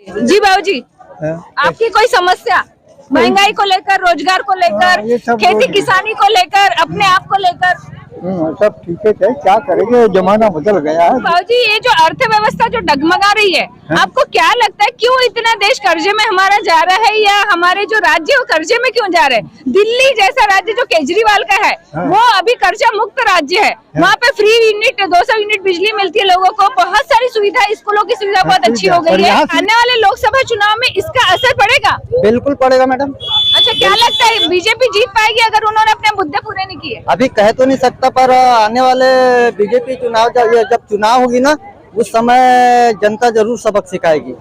जी बाबूजी, आपकी कोई समस्या महंगाई को लेकर, रोजगार को लेकर, खेती किसानी को लेकर, अपने आप को लेकर? सब ठीक है, क्या करेंगे, जमाना बदल गया है। बाबूजी, ये जो अर्थव्यवस्था जो डगमगा रही है, आपको क्या लगता है क्यों इतना देश कर्जे में हमारा जा रहा है, या हमारे जो राज्य वो कर्जे में क्यों जा रहे हैं? दिल्ली जैसा राज्य जो केजरीवाल का है, वो अभी कर्जा मुक्त राज्य है। वहाँ पे फ्री यूनिट 200 यूनिट बिजली मिलती है लोगों को, बहुत सारी सुविधा, स्कूलों की सुविधा बहुत अच्छी हो गई है। आने वाले लोकसभा चुनाव में इसका असर पड़ेगा? बिल्कुल पड़ेगा मैडम। अच्छा, क्या लगता है बीजेपी जीत पाएगी अगर उन्होंने अपने मुद्दे पूरे नहीं किए? अभी कह तो नहीं सकता, पर आने वाले बीजेपी चुनाव जब चुनाव होगी ना, उस समय जनता जरूर सबक सिखाएगी।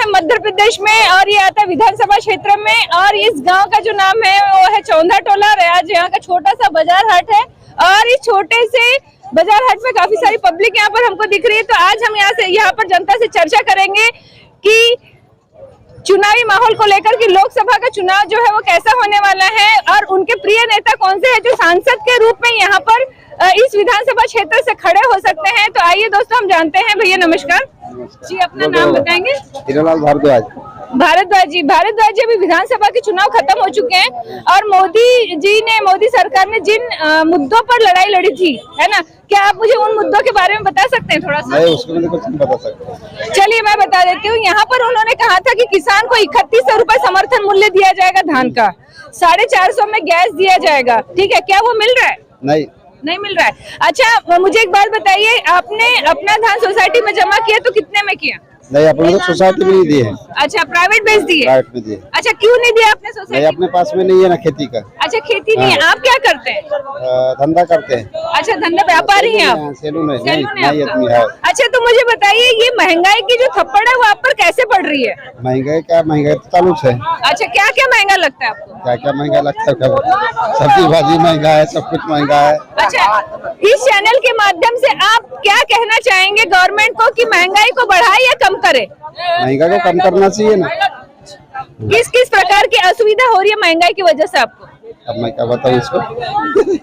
मध्य प्रदेश में, और ये आता है विधानसभा क्षेत्र में, और इस गांव का जो नाम है वो है चौंधा टोला। आज यहाँ का छोटा सा बाजार हाट है, और इस छोटे से बाजार हाट में काफी सारी पब्लिक यहाँ पर हमको दिख रही है। तो आज हम यहाँ पर जनता से चर्चा करेंगे कि चुनावी माहौल को लेकर कि लोकसभा का चुनाव जो है वो कैसा होने वाला है, और उनके प्रिय नेता कौन से हैं जो सांसद के रूप में यहाँ पर इस विधानसभा क्षेत्र से खड़े हो सकते हैं। तो आइए दोस्तों, हम जानते हैं। भैया नमस्कार जी, अपना नाम बताएंगे? हीरालाल भारद्वाज। भारद्वाज जी, अभी विधानसभा के चुनाव खत्म हो चुके हैं, और मोदी सरकार ने जिन मुद्दों पर लड़ाई लड़ी थी, है ना, क्या आप मुझे उन मुद्दों के बारे में बता सकते हैं थोड़ा सा? नहीं, उसके लिए कुछ नहीं बता सकते। चलिए मैं बता देती हूँ। यहाँ पर उन्होंने कहा था कि किसान को 3100 रुपए समर्थन मूल्य दिया जाएगा धान का, 450 में गैस दिया जाएगा, ठीक है, क्या वो मिल रहा है? नहीं मिल रहा है। अच्छा, मुझे एक बात बताइए, आपने अपना धान सोसाइटी में जमा किया तो कितने में किया? नहीं, अपने को सोसाइटी में नहीं दिए। अच्छा, प्राइवेट बेच दिए? प्राइवेट में दिए। अच्छा, क्यों नहीं दिया आपने सोसाइटी? नहीं, अपने पास में नहीं है ना खेती का। अच्छा, खेती नहीं है। आप क्या करते हैं? धंधा करते हैं। अच्छा, धंधा व्यापारी हैं आप? सैलून है। अच्छा, तो मुझे बताइए, ये महंगाई की जो थप्पड़ है वो आप पर कैसे पड़ रही है? महंगाई तो चालू है। अच्छा, क्या क्या महंगा लगता है आपको? क्या महंगा लगता है? सब्जी भाजी महंगा है, सब कुछ महंगा है। अच्छा, इस चैनल के माध्यम से आप क्या कहना चाहेंगे गवर्नमेंट को कि महंगाई को बढ़ाए या कम करे? महंगाई को कम करना चाहिए ना। किस किस प्रकार की असुविधा हो रही है महंगाई की वजह से आपको? अब मैं क्या बताऊँ इसको।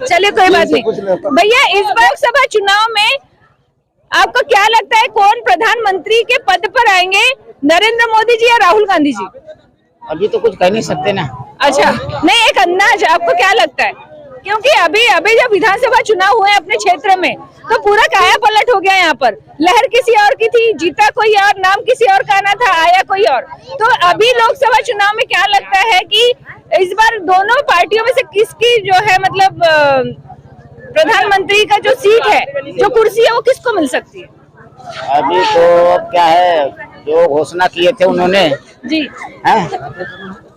चलिए, कोई बात नहीं। भैया, इस लोकसभा चुनाव में आपको क्या लगता है कौन प्रधानमंत्री के पद पर आएंगे, नरेंद्र मोदी जी या राहुल गांधी जी? अभी तो कुछ कह नहीं सकते ना। अच्छा, नहीं, एक अंदाज आपको क्या लगता है? क्योंकि अभी जब विधानसभा चुनाव हुए अपने क्षेत्र में, तो पूरा काया पलट हो गया। यहाँ पर लहर किसी और की थी, जीता कोई और, नाम किसी और का आना था, आया कोई और। तो अभी लोकसभा चुनाव में क्या लगता है कि इस बार दोनों पार्टियों में से किसकी जो है, मतलब प्रधानमंत्री का जो सीट है, जो कुर्सी है, वो किसको मिल सकती है? अभी तो क्या है, जो घोषणा किए थे उन्होंने जी,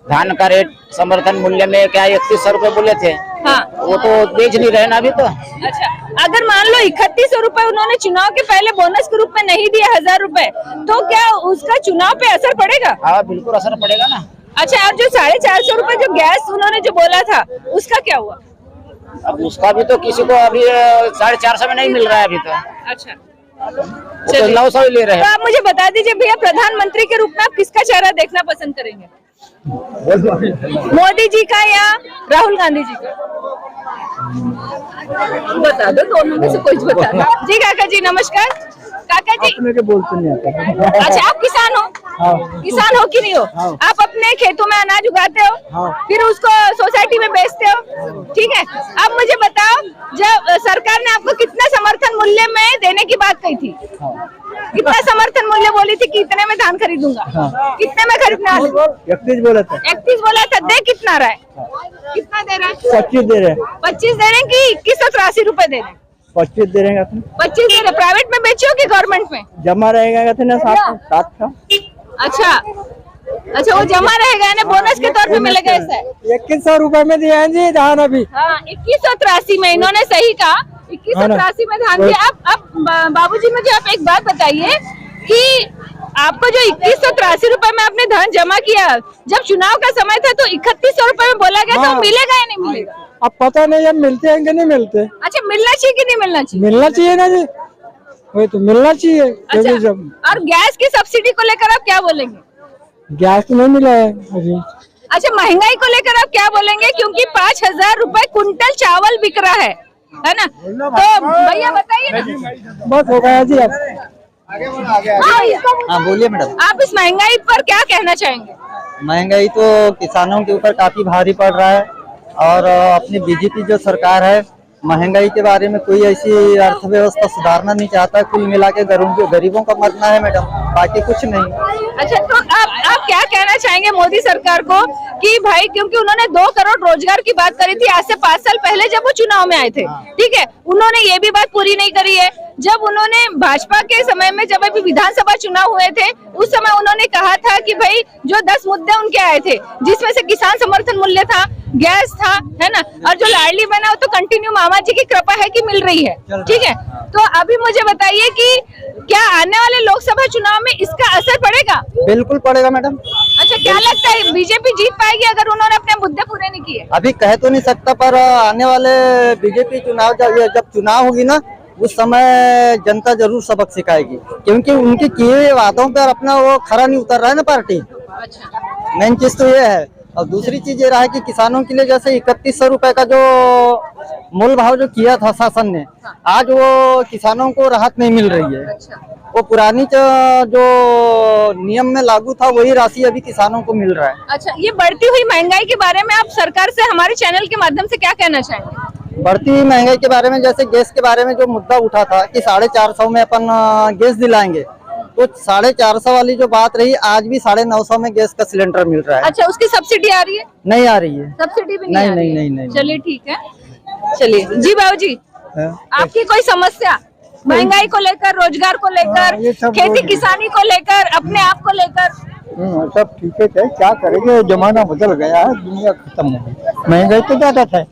धान का रेट समर्थन मूल्य में क्या 3100 रुपए बोले थे। हाँ, वो तो बेच नहीं रहे ना अभी तो। अच्छा, अगर मान लो 3100 रुपए उन्होंने चुनाव के पहले बोनस के रूप में नहीं दिया, 1000 रुपए, तो क्या उसका चुनाव पे असर पड़ेगा? हाँ, बिल्कुल असर पड़ेगा ना। अच्छा, और जो 450 रुपए जो गैस उन्होंने जो बोला था, उसका क्या हुआ? अब उसका भी तो किसी को अभी 450 में नहीं मिल रहा है अभी तो। अच्छा, तो 900 ले रहे तो हैं। आप मुझे बता दीजिए भैया, प्रधानमंत्री के रूप में आप किसका चेहरा देखना पसंद करेंगे, मोदी जी का या राहुल गांधी जी का? बता दो, दोनों में से कोई बता दो। जी काका जी, नमस्कार। काका जी, अपने के बोलते नहीं आता। अच्छा, आप किसान हो? हाँ। किसान हो कि नहीं हो? हाँ। आप अपने खेतों में अनाज उगाते हो? हाँ। फिर उसको सोसाइटी में बेचते हो? ठीक है, अब मुझे बताओ, जब सरकार ने आपको कितना समर्थन मूल्य में देने की बात कही थी? हाँ। कितना समर्थन मूल्य बोली थी कि इतने में धान खरीदूंगा? हाँ। कितने में खरीदना? 31 बोला था। 31 बोला था। दे कितना रहा है? हाँ। कितना दे रहा है? 25 दे रहे हैं। 25 दे रहे हैं कि 2183 रुपए दे रहे हैं? 25 दे रहे हैं। 25 दे रहे। प्राइवेट में बेचो कि गवर्नमेंट में? जमा रहेगा ना, 7 अच्छा, वो जमा रहेगा ना, बोनस के तौर पे मिलेगा ऐसा? 2100 रुपए में दिया है जी धान अभी। हाँ, 2183 में, इन्होंने सही कहा, 2183 में धान दिया। अब बाबूजी, मुझे आप एक बात बताइए कि आपको जो 2183 रुपए में आपने धन जमा किया, जब चुनाव का समय था तो 3100 रुपए में बोला गया, तो मिलेगा या नहीं मिलेगा? अब पता नहीं, अब मिलते हैं कि नहीं मिलते। अच्छा, मिलना चाहिए कि नहीं मिलना चाहिए? मिलना चाहिए ना जी, वही तो मिलना चाहिए। अच्छा, और गैस की सब्सिडी को लेकर आप क्या बोलेंगे? गैस तो नहीं मिला है अभी। अच्छा, महंगाई को लेकर आप क्या बोलेंगे? क्योंकि 5000 रुपए कुंटल चावल बिक रहा है, है ना। तो भैया बताइए ना, बस हो गया जी। हाँ बोलिए मैडम। आप इस महंगाई पर क्या कहना चाहेंगे? महंगाई तो किसानों के ऊपर काफी भारी पड़ रहा है और अपनी बीजेपी जो सरकार है महंगाई के बारे में कोई ऐसी अर्थव्यवस्था सुधारना नहीं चाहता। कुल मिला के गरीबों का मरना है मैडम, बाकी कुछ नहीं। अच्छा, तो आप क्या कहना चाहेंगे मोदी सरकार को कि भाई, क्योंकि उन्होंने 2 करोड़ रोजगार की बात करी थी आज से 5 साल पहले जब वो चुनाव में आए थे, ठीक है, उन्होंने ये भी बात पूरी नहीं करी है। जब उन्होंने भाजपा के समय में, जब अभी विधानसभा चुनाव हुए थे, उस समय उन्होंने कहा था कि भाई जो 10 मुद्दे उनके आए थे, जिसमें से किसान समर्थन मूल्य था, गैस था, है ना, और जो लाडली बहना वो तो कंटिन्यू मामा जी की कृपा है कि मिल रही है, ठीक है। तो अभी मुझे बताइए कि क्या आने वाले लोकसभा चुनाव में इसका असर पड़ेगा? बिल्कुल पड़ेगा मैडम। अच्छा, क्या लगता है बीजेपी जीत पाएगी अगर उन्होंने अपने मुद्दे पूरे नहीं किए? अभी कह तो नहीं सकता, पर आने वाले बीजेपी चुनाव जब चुनाव होगी ना, उस समय जनता जरूर सबक सिखाएगी, क्योंकि उनके किए हुए वादों पर अपना वो खरा नहीं उतर रहा है ना पार्टी। अच्छा, मेन चीज तो ये है। और दूसरी चीज ये रहा है कि किसानों के लिए जैसे 3100 रुपए का जो मूल भाव जो किया था शासन ने, आज वो किसानों को राहत नहीं मिल रही है। वो पुरानी जो नियम में लागू था वही राशि अभी किसानों को मिल रहा है। अच्छा, ये बढ़ती हुई महंगाई के बारे में आप सरकार से हमारे चैनल के माध्यम से क्या कहना चाहेंगे? बढ़ती हुई महंगाई के बारे में, जैसे गैस के बारे में जो मुद्दा उठा था कि 450 में अपन गैस दिलाएंगे, तो 450 वाली जो बात रही, आज भी 950 में गैस का सिलेंडर मिल रहा है। अच्छा, उसकी सब्सिडी आ रही है? नहीं आ रही है। सब्सिडी भी नहीं आ रही है? नहीं। चलिए ठीक है, चलिए जी। बाबूजी, आपकी कोई समस्या महंगाई को लेकर, रोजगार को लेकर, खेती किसानी को लेकर, अपने आप को लेकर? सब ठीक है, क्या करेंगे, जमाना बदल गया है, दुनिया खत्म हो गई, महंगाई तो ज्यादा था।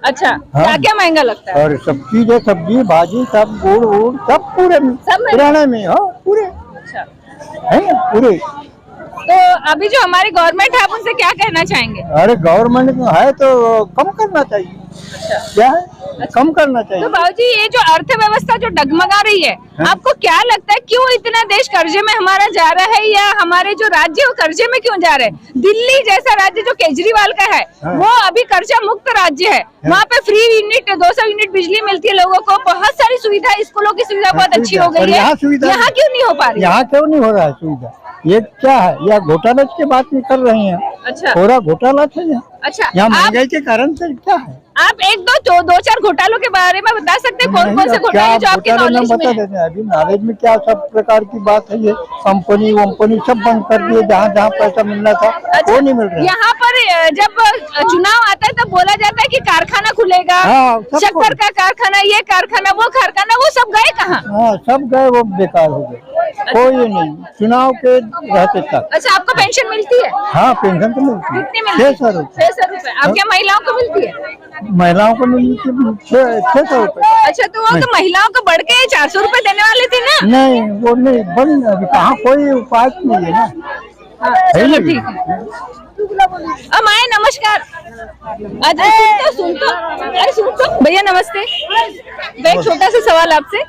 अच्छा, क्या क्या महंगा लगता है? और सब चीजें, सब्जी भाजी सब, गुड़ वुड़ सब पूरे किराने में, हाँ पूरे। अच्छा, है पूरे। तो अभी जो हमारी गवर्नमेंट है, आप उनसे क्या कहना चाहेंगे? अरे गवर्नमेंट है तो कम करना चाहिए। क्या है? कम करना चाहिए। तो बाबूजी, ये जो अर्थव्यवस्था जो डगमगा रही है, आपको क्या लगता है क्यों इतना देश कर्जे में हमारा जा रहा है, या हमारे जो राज्य वो कर्जे में क्यों जा रहे हैं? दिल्ली जैसा राज्य जो केजरीवाल का है, वो अभी कर्जा मुक्त राज्य है। वहाँ पे फ्री यूनिट 200 यूनिट बिजली मिलती है लोगों को, बहुत सारी सुविधा, स्कूलों की सुविधा बहुत अच्छी हो गई है। यहाँ क्यों नहीं हो पा रही? यहाँ क्यों नहीं हो रहा है सुविधा? ये क्या है, यह घोटाला की बात नहीं कर रहे हैं। अच्छा, पूरा घोटाला था यहाँ। अच्छा, यहाँ महंगाई के कारण से क्या है? आप एक दो चार घोटालों के बारे में बता सकते हैं? कौन कौन से घोटाले जो आपके नॉलेज में है? अभी नॉलेज में क्या सब प्रकार की बात है, ये कंपनी वंपनी सब बंद कर दिए, जहाँ जहाँ पैसा मिलना था वो नहीं मिल रहा। यहाँ पर जब चुनाव आता है तब बोला जाता है कि कारखाना खुलेगा, शक्कर का कारखाना, ये कारखाना, वो कारखाना, वो सब गए कहाँ? हाँ, सब गए, वो बेकार हो गए, कोई नहीं चुनाव के रहते तक। अच्छा, आपको पेंशन मिलती है? हाँ, पेंशन तो मिलती है। कितनी मिलती है? 600 रुपए। 600 रुपए। अब क्या महिलाओं को मिलती है? महिलाओं को मिलती है 600 रुपए। अच्छा, तो वो तो महिलाओं को बढ़ के 400 रुपए देने वाले थे ना? नहीं, वो नहीं बन, अभी कहाँ कोई उपाय नहीं है ना। चलो ठीक है। अमाए नमस्कार। अरे सुन तो भैया नमस्ते। एक छोटा सा सवाल आपसे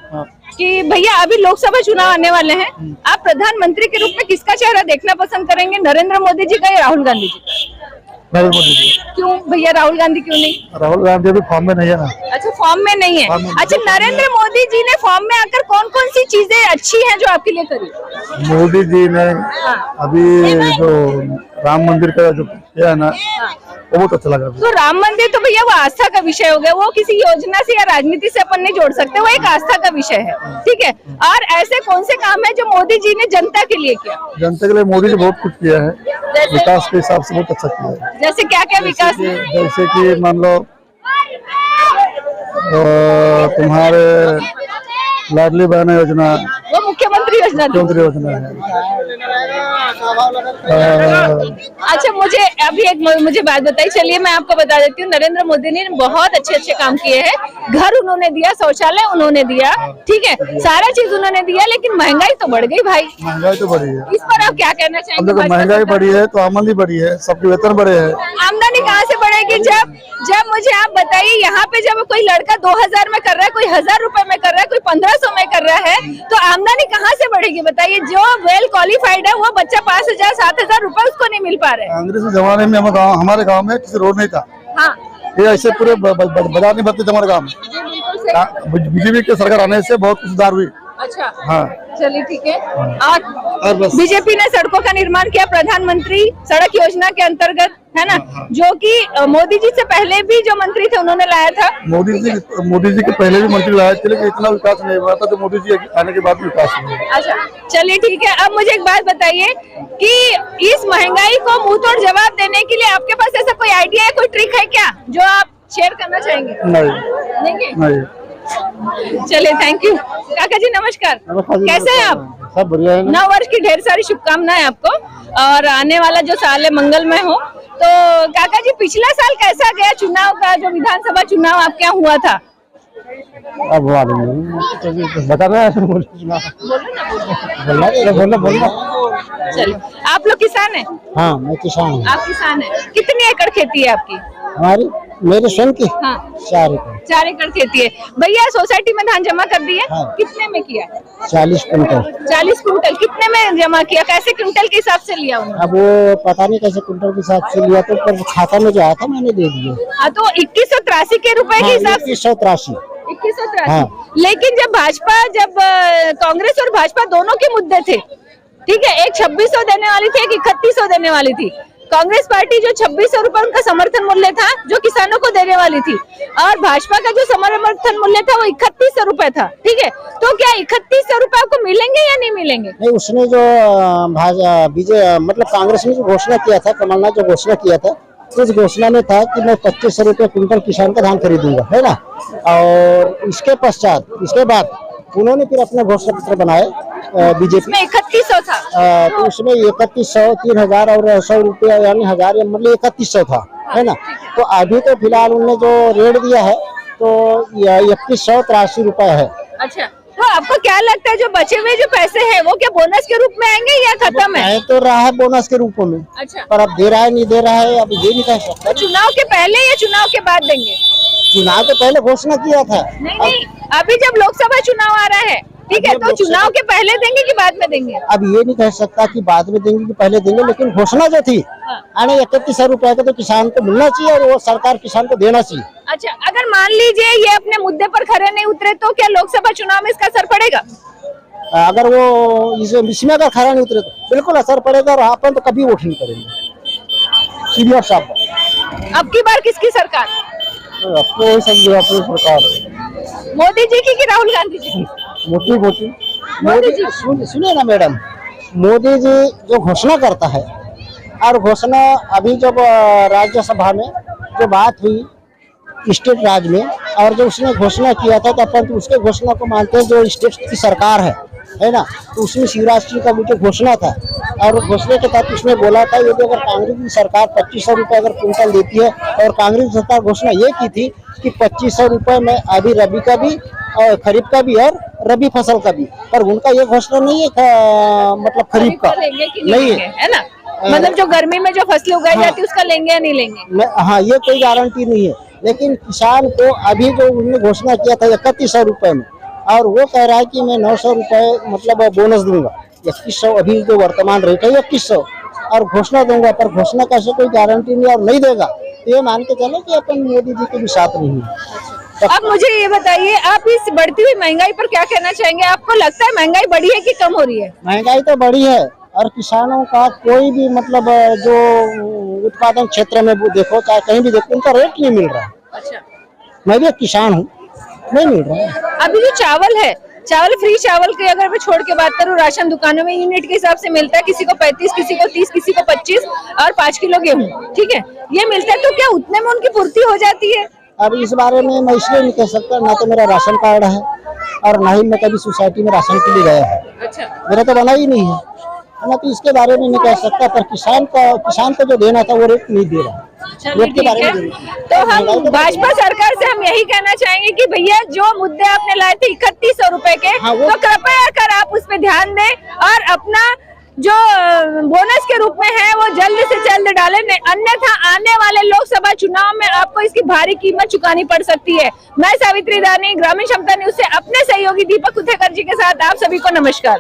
कि भैया, अभी लोकसभा चुनाव आने वाले हैं, आप प्रधानमंत्री के रूप में किसका चेहरा देखना पसंद करेंगे, नरेंद्र मोदी जी का या राहुल गांधी जी का? नरेंद्र मोदी जी। क्यों भैया, राहुल गांधी क्यों नहीं? राहुल गांधी अभी फॉर्म में नहीं है ना। अच्छा, फॉर्म में नहीं है। अच्छा, नरेंद्र मोदी जी ने फॉर्म में आकर कौन कौन सी चीजें अच्छी हैं जो आपके लिए करी? मोदी जी ने अभी जो राम मंदिर का जो किया ना, वो बहुत अच्छा लगा। तो राम मंदिर तो भैया वो आस्था का विषय हो गया, वो किसी योजना से या राजनीति से अपन नहीं जोड़ सकते, वो एक आस्था का विषय है, ठीक है। और ऐसे कौन से काम है जो मोदी जी ने जनता के लिए किया? जनता के लिए मोदी जी बहुत कुछ किया है, विकास के हिसाब से बहुत अच्छा किया है। जैसे क्या क्या विकास? जैसे कि मान लो तुम्हारे लाडली बहना योजना, वो मुख्यमंत्री योजना थी। मुख्यमंत्री योजना है। अच्छा, मुझे बात बताइए। चलिए मैं आपको बता देती हूँ, नरेंद्र मोदी ने बहुत अच्छे काम किए हैं। घर उन्होंने दिया, शौचालय उन्होंने दिया, ठीक है, सारा चीज उन्होंने दिया, लेकिन महंगाई तो बढ़ गई भाई। महंगाई तो बढ़ी है, इस पर आप क्या कहना चाहेंगे? महंगाई बढ़ी है तो आमदनी बढ़ी है, सबके वेतन बढ़े हैं। आमदनी कहाँ से बढ़ेगी? जब मुझे आप बताइए, यहाँ पे जब कोई लड़का 2000 में कर रहा है, कोई 1000 रुपए में कर रहा है, कोई 1500 में कर रहा है, तो आमदनी कहाँ से बढ़ेगी बताइए? जो वेल क्वालिफाइड है वो बच्चा 5000 7000 रुपए उसको नहीं मिल पा रहे। कांग्रेस के जमाने में हमारे गाँव में किसी रोड नहीं था। हाँ, ये ऐसे पूरे बाजार नहीं भरते थे हमारे गाँव में। बीजेपी के सरकार आने से बहुत सुधार हुई। अच्छा, हाँ, चलिए ठीक है। और बस बीजेपी ने सड़कों का निर्माण किया प्रधानमंत्री सड़क योजना के अंतर्गत, है ना, जो कि मोदी जी से पहले भी जो मंत्री थे उन्होंने लाया था। मोदी जी के पहले भी मंत्री लाए थे, लेकिन इतना विकास नहीं हुआ था, तो मोदी जी आने के बाद विकास हुआ। अच्छा, चलिए ठीक है। अब मुझे एक बात बताइए कि इस महंगाई को मुंह तोड़ जवाब देने के लिए आपके पास ऐसा कोई आइडिया है, कोई ट्रिक है क्या जो आप शेयर करना चाहेंगे? नहीं। चलिए, थैंक यू काका जी, नमस्कार। कैसे हैं आप? सब बढ़िया है। नव वर्ष की ढेर सारी शुभकामनाएं आपको, और आने वाला जो साल है मंगलमय हो। तो काका जी, पिछला साल कैसा गया चुनाव का, जो विधानसभा चुनाव आपके यहाँ हुआ था? अब बताना बोलना। चलिए, आप लोग किसान हैं? हाँ, मैं किसान हूँ। आप किसान हैं? कितनी एकड़ खेती है आपकी? हमारी मेरे स्वयं की हाँ, 4 एकड़। 4 एकड़ खेती है। भैया, सोसाइटी में धान जमा कर दिए? हाँ। कितने में किया? 40 कुंटल। 40 कुंटल। कितने में जमा किया? कैसे कुंटल के हिसाब से लिया उन्होंने? अब वो पता नहीं कैसे कुंटल के हिसाब से लिया, तो पर खाता में जो आया था मैंने दे दिया। हाँ, तो 2183 के रुपए के हिसाब से 2183। 2183। हाँ। लेकिन जब कांग्रेस और भाजपा दोनों के मुद्दे थे, ठीक है, एक 2600 देने वाली थी, एक 3100 देने वाली थी। कांग्रेस पार्टी जो 2600 रुपए उनका समर्थन मूल्य था, जो किसानों को देने वाली थी, और भाजपा का जो समर्थन मूल्य था वो 3100 रुपए था, ठीक है। तो क्या 3100 रुपए आपको मिलेंगे या नहीं मिलेंगे? नहीं, उसने जो मतलब कांग्रेस ने जो घोषणा किया था, कमलनाथ जो घोषणा किया था, उस घोषणा में था कि मैं 2500 रुपए कुंटल किसान का धान खरीदूंगा, है ना। और इसके बाद उन्होंने फिर अपना घोषणा पत्र बनाए बीजेपी में 3100 था। तो उसमें 3100, 3000 और 100 रुपया, यानी 1000, मतलब 3100 था, है ना। तो अभी तो फिलहाल उन्होंने जो रेट दिया है तो 2183 रुपए है। अच्छा, तो आपको क्या लगता है जो बचे हुए जो पैसे हैं वो क्या बोनस के रूप में आएंगे या खत्म है? तो रहा है बोनस के रूप में। अच्छा, पर अब दे रहा है नहीं दे रहा है, अब ये नहीं कह सकता। चुनाव के पहले या चुनाव के बाद देंगे? चुनाव के पहले घोषणा किया था। नहीं, अभी जब लोकसभा चुनाव आ रहा है, ठीक है, तो चुनाव के पहले देंगे कि बाद में देंगे? अब ये नहीं कह सकता कि बाद में देंगे कि पहले देंगे, लेकिन घोषणा जो थी, 3100 रुपए का तो किसान को मिलना चाहिए, और वो सरकार किसान को देना चाहिए। अच्छा, अगर मान लीजिए ये अपने मुद्दे पर खरे नहीं उतरे, तो क्या लोकसभा चुनाव में इसका असर पड़ेगा? अगर वो इसमें अगर खरा नहीं उतरे तो बिल्कुल असर पड़ेगा, और अपन तो कभी वोट नहीं करेंगे सीनियर साहब। अब की बार किसकी सरकार? अपनी सरकार, मोदी जी की कि राहुल गांधी जी की? मोदी जी। सुनिए ना मैडम, मोदी जी जो घोषणा करता है, और घोषणा अभी जब राज्यसभा में जो बात हुई स्टेट राज में, और जो उसने घोषणा किया था, तो अपन तो उसके घोषणा को मानते हैं जो स्टेट की सरकार है ना। तो उसमें शिवराज सिंह का वो जो घोषणा था, और घोषणा के तहत उसने बोला था यदि अगर कांग्रेस की सरकार 2500 रुपए अगर कुंटल देती है, और कांग्रेस की सरकार घोषणा ये की थी कि 2500 रुपए में अभी रबी का भी, और खरीफ का भी, और रबी फसल का भी। पर उनका ये घोषणा नहीं है मतलब खरीफ का नहीं है ना, मतलब जो गर्मी में जो फसलें उगाई जाती है उसका लेंगे या नहीं लेंगे? हाँ, ये कोई गारंटी नहीं है। लेकिन किसान को अभी जो उन्होंने घोषणा किया था 3100 रुपए में, और वो कह रहा है कि मैं 900 रुपए मतलब बोनस दूंगा। 2100 अभी जो वर्तमान रेट है 2100, और घोषणा दूंगा, पर घोषणा का कोई गारंटी नहीं, और नहीं देगा तो ये मान के चलो कि अपन मोदी जी के भी साथ नहीं है। अब मुझे ये बताइए, आप इस बढ़ती हुई महंगाई पर क्या कहना चाहेंगे? आपको लगता है महंगाई बढ़ी है कि कम हो रही है? महंगाई तो बढ़ी है, और किसानों का कोई भी मतलब जो उत्पादन क्षेत्र में देखो, चाहे कहीं भी देखो, उनका रेट नहीं मिल रहा है। अच्छा, मैं भी एक किसान हूँ, नहीं मिल रहा है। अभी जो चावल है, चावल फ्री चावल की अगर मैं छोड़ के बात करूँ, राशन दुकानों में यूनिट के हिसाब से मिलता है, किसी को 35, किसी को 30, किसी को 25, और 5 किलो गेहूँ, ठीक है, ये मिलता है। तो क्या उतने में उनकी पूर्ति हो जाती है? अब इस बारे में मैं इसलिए नहीं कह सकता, ना तो मेरा राशन कार्ड है, और ना ही मैं कभी सोसाइटी में राशन के लिए गया है। अच्छा, मेरा तो बना ही नहीं है ना, तो इसके बारे में नहीं कह सकता। पर किसान को जो देना था वो रेट नहीं दे रहा। चलिए ठीक है। तो हम भाजपा सरकार से हम यही कहना चाहेंगे कि भैया जो मुद्दे आपने लाए थे 3100 रुपए के, तो कृपया कर आप उस पर ध्यान दें, और अपना जो बोनस के रूप में है वो जल्द से जल्द डालें, अन्यथा आने वाले लोकसभा चुनाव में आपको इसकी भारी कीमत चुकानी पड़ सकती है। मैं सावित्री दानी, ग्रामीण क्षमता न्यूज से अपने सहयोगी दीपक कुथेकर जी के साथ आप सभी को नमस्कार।